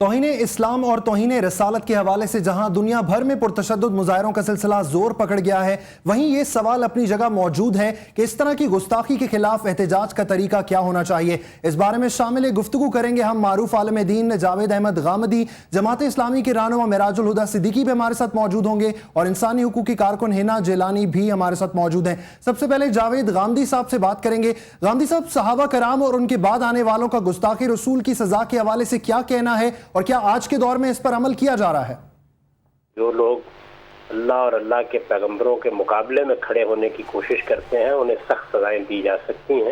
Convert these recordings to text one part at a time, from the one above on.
توہین اسلام اور توہین رسالت کے حوالے سے جہاں دنیا بھر میں پرتشدد مظاہروں کا سلسلہ زور پکڑ گیا ہے، وہیں یہ سوال اپنی جگہ موجود ہے کہ اس طرح کی گستاخی کے خلاف احتجاج کا طریقہ کیا ہونا چاہیے۔ اس بارے میں شامل گفتگو کریں گے ہم معروف عالم دین جاوید احمد غامدی، جماعت اسلامی کے رہنما معراج الہدیٰ صدیقی بھی ہمارے ساتھ موجود ہوں گے، اور انسانی حقوق کی کارکن حنا جیلانی بھی ہمارے ساتھ موجود ہیں۔ سب سے پہلے جاوید غامدی صاحب سے بات کریں گے۔ غامدی صاحب، صحابہ کرام اور ان کے بعد آنے والوں کا گستاخی رسول کی سزا کے حوالے سے کیا کہنا ہے، اور کیا آج کے دور میں اس پر عمل کیا جا رہا ہے؟ جو لوگ اللہ اور اللہ کے پیغمبروں کے مقابلے میں کھڑے ہونے کی کوشش کرتے ہیں انہیں سخت سزائیں دی جا سکتی ہیں۔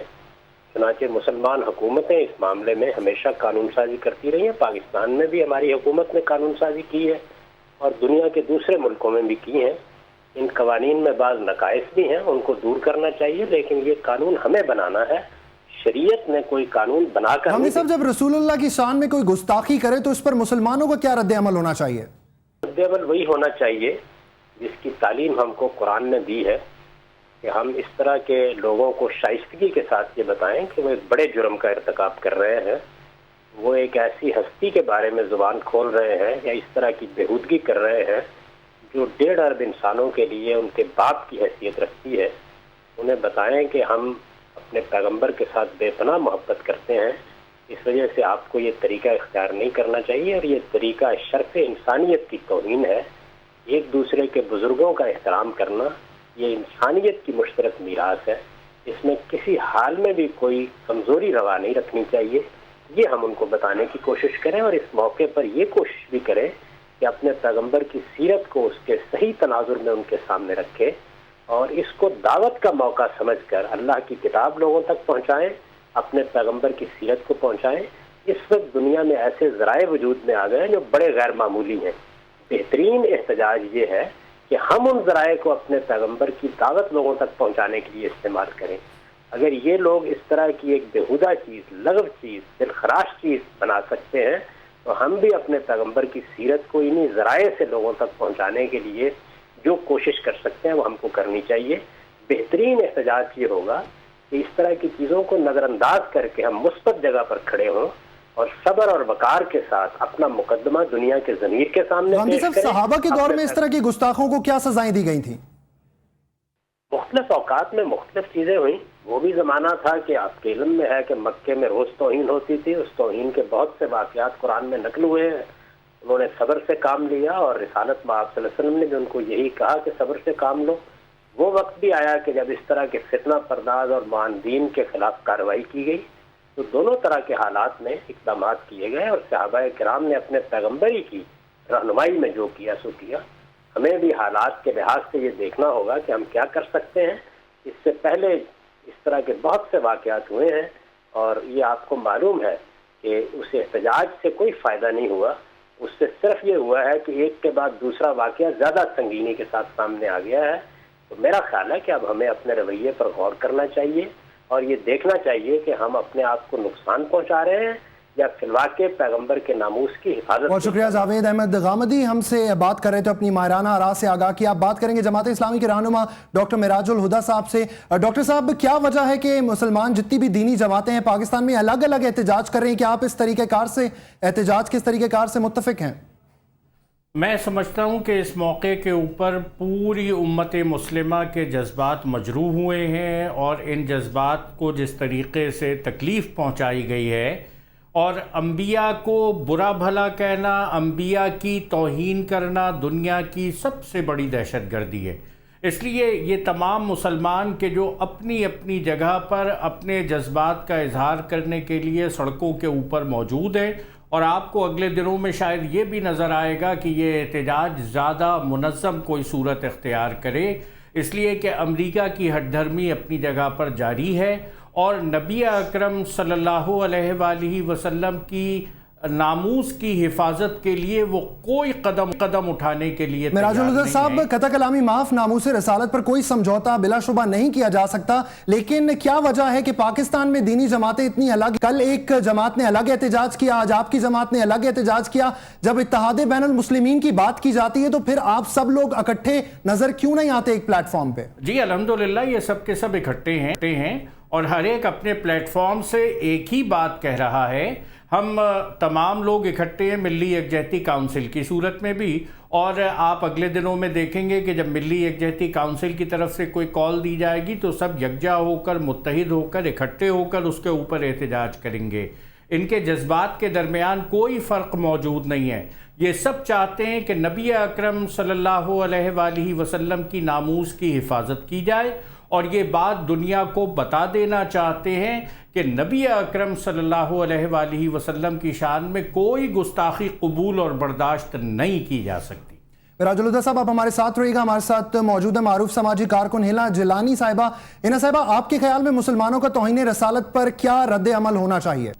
چنانچہ مسلمان حکومتیں اس معاملے میں ہمیشہ قانون سازی کرتی رہی ہیں۔ پاکستان میں بھی ہماری حکومت نے قانون سازی کی ہے اور دنیا کے دوسرے ملکوں میں بھی کی ہیں۔ ان قوانین میں بعض نقائص بھی ہیں، ان کو دور کرنا چاہیے، لیکن یہ قانون ہمیں بنانا ہے۔ شریعت نے کوئی قانون بنا کر ہم صاحب، جب رسول اللہ کی شان میں کوئی گستاخی کرے تو اس پر مسلمانوں کا کیا رد عمل ہونا چاہیے؟ رد عمل وہی ہونا چاہیے جس کی تعلیم ہم کو قرآن نے دی ہے، کہ ہم اس طرح کے لوگوں کو شائستگی کے ساتھ یہ بتائیں کہ وہ ایک بڑے جرم کا ارتکاب کر رہے ہیں، وہ ایک ایسی ہستی کے بارے میں زبان کھول رہے ہیں یا اس طرح کی بےہودگی کر رہے ہیں جو 1.5 ارب انسانوں کے لیے ان کے باپ کی حیثیت رکھتی ہے۔ انہیں بتائیں کہ ہم اپنے پیغمبر کے ساتھ بے پناہ محبت کرتے ہیں، اس وجہ سے آپ کو یہ طریقہ اختیار نہیں کرنا چاہیے، اور یہ طریقہ شرف انسانیت کی توہین ہے۔ ایک دوسرے کے بزرگوں کا احترام کرنا یہ انسانیت کی مشترک میراث ہے، اس میں کسی حال میں بھی کوئی کمزوری روا نہیں رکھنی چاہیے۔ یہ ہم ان کو بتانے کی کوشش کریں، اور اس موقع پر یہ کوشش بھی کریں کہ اپنے پیغمبر کی سیرت کو اس کے صحیح تناظر میں ان کے سامنے رکھے، اور اس کو دعوت کا موقع سمجھ کر اللہ کی کتاب لوگوں تک پہنچائیں، اپنے پیغمبر کی سیرت کو پہنچائیں۔ اس وقت دنیا میں ایسے ذرائع وجود میں آ گئے ہیں جو بڑے غیر معمولی ہیں۔ بہترین احتجاج یہ ہے کہ ہم ان ذرائع کو اپنے پیغمبر کی دعوت لوگوں تک پہنچانے کے لیے استعمال کریں۔ اگر یہ لوگ اس طرح کی ایک بےہودہ چیز، لغو چیز، دلخراش چیز بنا سکتے ہیں تو ہم بھی اپنے پیغمبر کی سیرت کو انہی ذرائع سے لوگوں تک پہنچانے کے لیے جو کوشش کر سکتے ہیں وہ ہم کو کرنی چاہیے۔ بہترین احتجاج یہ ہوگا کہ اس طرح کی چیزوں کو نظر انداز کر کے ہم مثبت جگہ پر کھڑے ہوں اور صبر اور وقار کے ساتھ اپنا مقدمہ دنیا کے ضمیر کے سامنے پیش کریں۔ صحابہ کے دور میں اس طرح کی گستاخوں کو کیا سزائیں دی گئی تھیں؟ مختلف اوقات میں مختلف چیزیں ہوئیں۔ وہ بھی زمانہ تھا کہ آپ کے علم میں ہے کہ مکے میں روز توہین ہوتی تھی، اس توہین کے بہت سے واقعات قرآن میں نقل ہوئے ہیں۔ انہوں نے صبر سے کام لیا، اور رسالت میں آپ صلی اللہ علیہ وسلم نے بھی ان کو یہی کہا کہ صبر سے کام لو۔ وہ وقت بھی آیا کہ جب اس طرح کے فتنہ پرداز اور معاندین کے خلاف کارروائی کی گئی، تو دونوں طرح کے حالات میں اقدامات کیے گئے، اور صحابہ کرام نے اپنے پیغمبری کی رہنمائی میں جو کیا سو کیا۔ ہمیں بھی حالات کے لحاظ سے یہ دیکھنا ہوگا کہ ہم کیا کر سکتے ہیں۔ اس سے پہلے اس طرح کے بہت سے واقعات ہوئے ہیں، اور یہ آپ کو معلوم ہے کہ اس احتجاج سے کوئی فائدہ نہیں ہوا۔ اس سے صرف یہ ہوا ہے کہ ایک کے بعد دوسرا واقعہ زیادہ سنگینی کے ساتھ سامنے آ گیا ہے۔ تو میرا خیال ہے کہ اب ہمیں اپنے رویے پر غور کرنا چاہیے، اور یہ دیکھنا چاہیے کہ ہم اپنے آپ کو نقصان پہنچا رہے ہیں یا فی الواقع پیغمبر کے ناموس کی حفاظت۔ بہت شکریہ جاوید احمد غامدی، ہم سے بات کر رہے تھے اپنی ماہرانہ آراء سے آگاہ کی۔ آپ بات کریں گے جماعت اسلامی کے رہنما ڈاکٹر معراج الہدیٰ صاحب سے۔ ڈاکٹر صاحب، کیا وجہ ہے کہ مسلمان جتنی بھی دینی جماعتیں ہیں پاکستان میں الگ الگ احتجاج کر رہے ہیں؟ کہ آپ اس طریقہ کار سے احتجاج کس طریقہ کار سے متفق ہیں؟ میں سمجھتا ہوں کہ اس موقع کے اوپر پوری امت مسلمہ کے جذبات مجروح ہوئے ہیں، اور ان جذبات کو جس طریقے سے تکلیف پہنچائی گئی ہے، اور انبیاء کو برا بھلا کہنا، انبیاء کی توہین کرنا دنیا کی سب سے بڑی دہشت گردی ہے۔ اس لیے یہ تمام مسلمان کے جو اپنی اپنی جگہ پر اپنے جذبات کا اظہار کرنے کے لیے سڑکوں کے اوپر موجود ہیں، اور آپ کو اگلے دنوں میں شاید یہ بھی نظر آئے گا کہ یہ احتجاج زیادہ منظم کوئی صورت اختیار کرے، اس لیے کہ امریکہ کی ہٹ دھرمی اپنی جگہ پر جاری ہے، اور نبی اکرم صلی اللہ علیہ وآلہ وسلم کی ناموس کی حفاظت کے لیے وہ کوئی قدم اٹھانے کے لیے تیار معراج الہدیٰ صاحب، نہیں ہے۔ قطع کلامی معاف، ناموس رسالت پر کوئی سمجھوتا بلا شبہ نہیں کیا جا سکتا، لیکن کیا وجہ ہے کہ پاکستان میں دینی جماعتیں اتنی الگ؟ کل ایک جماعت نے الگ احتجاج کیا، آج آپ کی جماعت نے الگ احتجاج کیا۔ جب اتحاد بین المسلمین کی بات کی جاتی ہے تو پھر آپ سب لوگ اکٹھے نظر کیوں نہیں آتے ایک پلیٹ فارم پہ؟ جی الحمدللہ، یہ سب کے سب اکٹھے ہیں، اور ہر ایک اپنے پلیٹ فارم سے ایک ہی بات کہہ رہا ہے۔ ہم تمام لوگ اکٹھے ہیں ملی یکجہتی کونسل کی صورت میں بھی، اور آپ اگلے دنوں میں دیکھیں گے کہ جب ملی یکجہتی کونسل کی طرف سے کوئی کال دی جائے گی تو سب یکجا ہو کر، متحد ہو کر، اکٹھے ہو کر اس کے اوپر احتجاج کریں گے۔ ان کے جذبات کے درمیان کوئی فرق موجود نہیں ہے۔ یہ سب چاہتے ہیں کہ نبی اکرم صلی اللہ علیہ وآلہ وسلم کی ناموس کی حفاظت کی جائے، اور یہ بات دنیا کو بتا دینا چاہتے ہیں کہ نبی اکرم صلی اللہ علیہ وآلہ وسلم کی شان میں کوئی گستاخی قبول اور برداشت نہیں کی جا سکتی۔ راج الہدیٰ صاحب آپ ہمارے ساتھ رہیے گا۔ ہمارے ساتھ موجود ہے معروف سماجی کارکن ہینا جیلانی صاحبہ۔ ہینا صاحبہ، آپ کے خیال میں مسلمانوں کا توہین رسالت پر کیا رد عمل ہونا چاہیے؟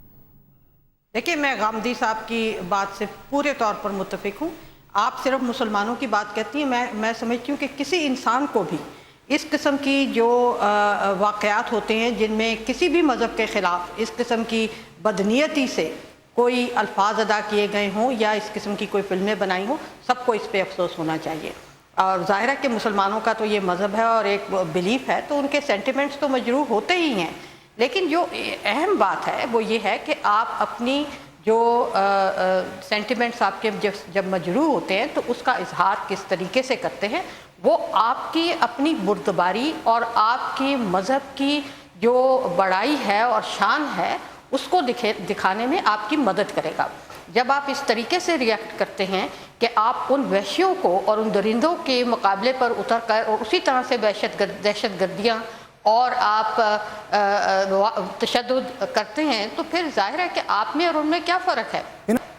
دیکھیں، میں غامدی صاحب کی بات سے پورے طور پر متفق ہوں۔ آپ صرف مسلمانوں کی بات کہتی ہیں، میں سمجھتی ہوں کہ کسی انسان کو بھی اس قسم کی جو واقعات ہوتے ہیں جن میں کسی بھی مذہب کے خلاف اس قسم کی بدنیتی سے کوئی الفاظ ادا کیے گئے ہوں یا اس قسم کی کوئی فلمیں بنائی ہوں، سب کو اس پہ افسوس ہونا چاہیے۔ اور ظاہر ہے کہ مسلمانوں کا تو یہ مذہب ہے اور ایک بلیف ہے، تو ان کے سینٹیمنٹس تو مجروح ہوتے ہی ہیں، لیکن جو اہم بات ہے وہ یہ ہے کہ آپ اپنی جو سینٹیمنٹس آپ کے جب مجروح ہوتے ہیں تو اس کا اظہار کس طریقے سے کرتے ہیں، وہ آپ کی اپنی بردباری اور آپ کی مذہب کی جو بڑائی ہے اور شان ہے اس کو دکھانے میں آپ کی مدد کرے گا۔ جب آپ اس طریقے سے ریئیکٹ کرتے ہیں کہ آپ ان وحشیوں کو اور ان درندوں کے مقابلے پر اتر کر اور اسی طرح سے دہشت گردیاں اور آپ تشدد کرتے ہیں، تو پھر ظاہر ہے کہ آپ میں اور ان میں کیا فرق ہے۔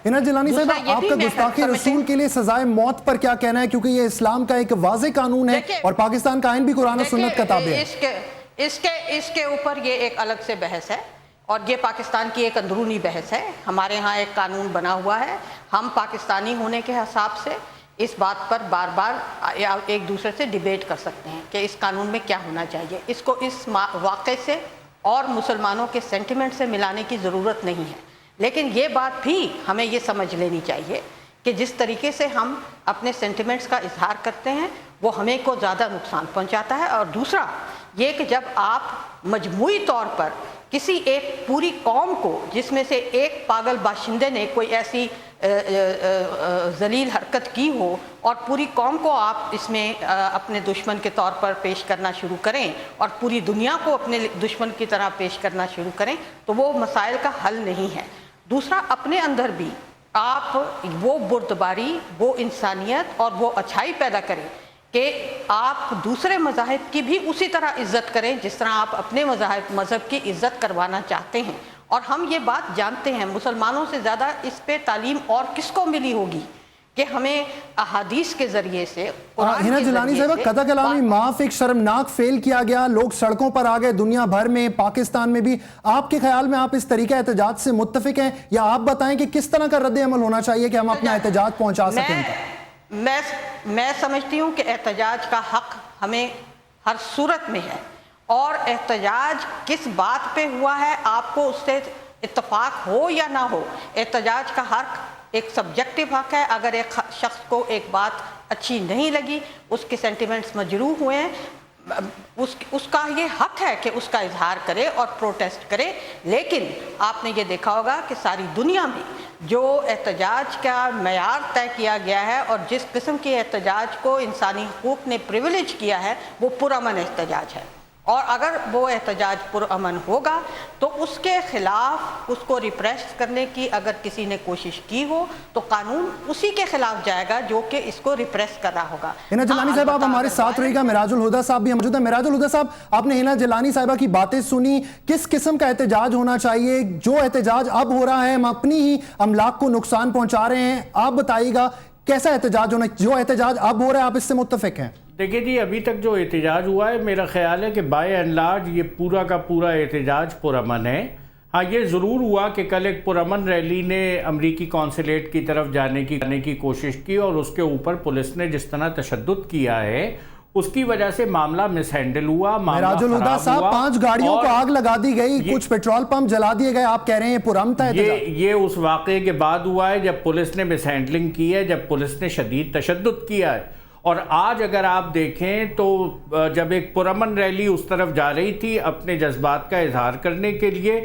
ہینا جیلانی صاحب، آپ کا گستاخی رسول کے لیے سزائے موت پر کیا کہنا ہے؟ کیونکہ یہ اسلام کا ایک واضح قانون ہے اور پاکستان کا آئین بھی قرآن و سنت کا تابع ہے۔ اس کے اوپر یہ ایک الگ سے بحث ہے اور یہ پاکستان کی ایک اندرونی بحث ہے۔ ہمارے ہاں ایک قانون بنا ہوا ہے، ہم پاکستانی ہونے کے حساب سے اس بات پر بار بار ایک دوسرے سے ڈیبیٹ کر سکتے ہیں کہ اس قانون میں کیا ہونا چاہیے۔ اس کو اس واقعے سے اور مسلمانوں کے سینٹیمنٹ سے ملانے کی ضرورت نہیں ہے، لیکن یہ بات بھی ہمیں یہ سمجھ لینی چاہیے کہ جس طریقے سے ہم اپنے سینٹیمنٹس کا اظہار کرتے ہیں وہ ہمیں کو زیادہ نقصان پہنچاتا ہے۔ اور دوسرا یہ کہ جب آپ مجموعی طور پر کسی ایک پوری قوم کو، جس میں سے ایک پاگل باشندے نے کوئی ایسی ذلیل حرکت کی ہو اور پوری قوم کو آپ اس میں اپنے دشمن کے طور پر پیش کرنا شروع کریں اور پوری دنیا کو اپنے دشمن کی طرح پیش کرنا شروع کریں تو وہ مسائل کا حل نہیں ہے۔ دوسرا، اپنے اندر بھی آپ وہ بردباری، وہ انسانیت اور وہ اچھائی پیدا کریں کہ آپ دوسرے مذاہب کی بھی اسی طرح عزت کریں جس طرح آپ اپنے مذہب کی عزت کروانا چاہتے ہیں۔ اور ہم یہ بات جانتے ہیں، مسلمانوں سے زیادہ اس پہ تعلیم اور کس کو ملی ہوگی کہ ہمیں احادیث کے ذریعے سے، ہینا جیلانی صاحبہ، قطع کلامی معاف ایک شرمناک فیل کیا گیا، لوگ سڑکوں پر آ گئے دنیا بھر میں، پاکستان میں بھی۔ آپ کے خیال میں آپ اس طریقہ احتجاج سے متفق ہیں، یا آپ بتائیں کہ کس طرح کا رد عمل ہونا چاہیے کہ ہم اپنا احتجاج پہنچا سکیں؟ میں سمجھتی ہوں کہ احتجاج کا حق ہمیں ہر صورت میں ہے، اور احتجاج کس بات پہ ہوا ہے آپ کو اس سے اتفاق ہو یا نہ ہو، احتجاج کا حق ایک سبجیکٹیو حق ہے۔ اگر ایک شخص کو ایک بات اچھی نہیں لگی، اس کے سینٹیمنٹس مجروح ہوئے ہیں، اس کا یہ حق ہے کہ اس کا اظہار کرے اور پروٹیسٹ کرے۔ لیکن آپ نے یہ دیکھا ہوگا کہ ساری دنیا میں جو احتجاج کا معیار طے کیا گیا ہے اور جس قسم کے احتجاج کو انسانی حقوق نے پریویلیج کیا ہے وہ پرامن احتجاج ہے، اور اگر وہ احتجاج پرامن ہوگا تو اس کے خلاف، اس کو ریپریس کرنے کی اگر کسی نے کوشش کی ہو تو قانون اسی کے خلاف جائے گا جو کہ اس کو ریپریس کر رہا ہوگا۔ ہینا جیلانی صاحب، آپ ہمارے ساتھ رہے گا۔ معراج الہدیٰ صاحب بھی موجود ہیں۔ معراج الہدیٰ صاحب، آپ نے ہینا جیلانی صاحبہ کی باتیں سنی، کس قسم کا احتجاج ہونا چاہیے؟ جو احتجاج اب ہو رہا ہے، ہم اپنی ہی املاک کو نقصان پہنچا رہے ہیں، آپ بتائیے گا کیسا احتجاج ہونا؟ جو احتجاج اب ہو رہا ہے آپ اس سے متفق ہیں؟ دیکھیں جی، ابھی تک جو احتجاج ہوا ہے، میرا خیال ہے کہ بائی اینڈ لارج یہ پورا کا پورا احتجاج پرامن ہے۔ ہاں، یہ ضرور ہوا کہ کل ایک پرامن ریلی نے امریکی قونصلیٹ کی طرف جانے کی کوشش کی، اور اس کے اوپر پولیس نے جس طرح تشدد کیا ہے اس کی وجہ سے معاملہ مس ہینڈل ہوا، معراج الہدیٰ صاحب، 5 گاڑیوں کو آگ لگا دی گئی، کچھ پیٹرول پمپ جلا دیے گئے، آپ کہہ رہے ہیں پرامن تھا احتجاج؟ یہ اس واقعے کے بعد ہوا ہے جب پولیس نے مس ہینڈلنگ کی ہے، جب پولیس نے شدید تشدد کیا ہے۔ اور آج اگر آپ دیکھیں تو جب ایک پرامن ریلی اس طرف جا رہی تھی اپنے جذبات کا اظہار کرنے کے لیے،